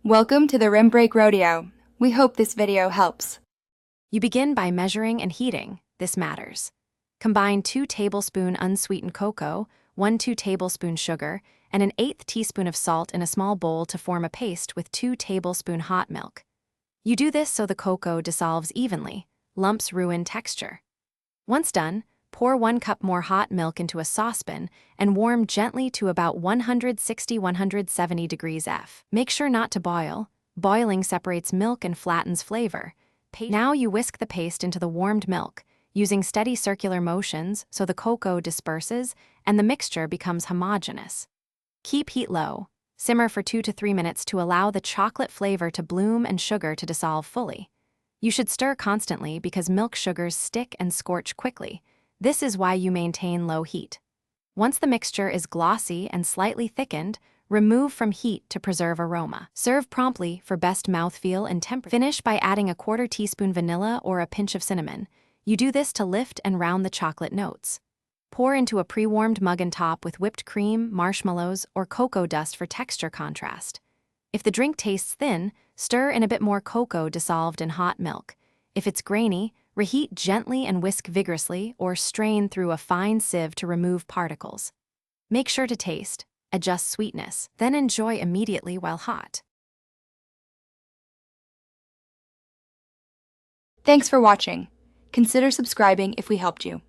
Welcome to the Rim Break Rodeo. We hope this video helps. You begin by measuring and heating. This matters. Combine 2 tablespoons unsweetened cocoa, 2 tablespoons sugar, and an 1/8 teaspoon of salt in a small bowl to form a paste with 2 tablespoons hot milk. You do this so the cocoa dissolves evenly. Lumps ruin texture. Once done, pour 1 cup more hot milk into a saucepan and warm gently to about 160–170 degrees F. Make sure not to boil. Boiling separates milk and flattens flavor. Now you whisk the paste into the warmed milk, using steady circular motions so the cocoa disperses and the mixture becomes homogeneous. Keep heat low. Simmer for 2 to 3 minutes to allow the chocolate flavor to bloom and sugar to dissolve fully. You should stir constantly because milk sugars stick and scorch quickly. This is why you maintain low heat. Once the mixture is glossy and slightly thickened, remove from heat to preserve aroma. Serve promptly for best mouthfeel and temperature. Finish by adding a 1/4 teaspoon vanilla or a pinch of cinnamon. You do this to lift and round the chocolate notes. Pour into a pre-warmed mug and top with whipped cream, marshmallows, or cocoa dust for texture contrast. If the drink tastes thin, stir in a bit more cocoa dissolved in hot milk. If it's grainy, reheat gently and whisk vigorously or strain through a fine sieve to remove particles. Make sure to taste, adjust sweetness, then enjoy immediately while hot. Thanks for watching. Consider subscribing if we helped you.